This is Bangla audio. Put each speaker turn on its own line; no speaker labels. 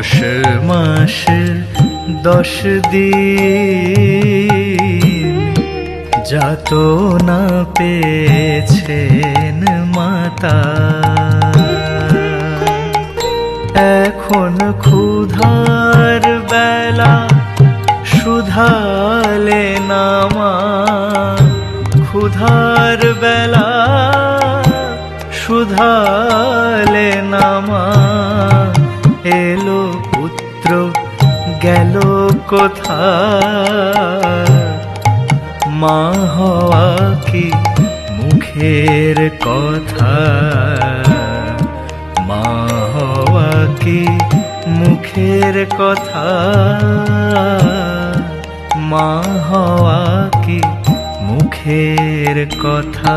10 মাস 10 দিন যাতনা পেয়েছেন মাতা। এখন ক্ষুধার বেলা শুধালে না মা, ক্ষুধার বেলা শুধালে না মা। এলো পুত্র গেল কোথায়, মা হওয়া কি মুখের কথা, মা হওয়া কি মুখের কথা, মা হওয়া কি মুখের কথা।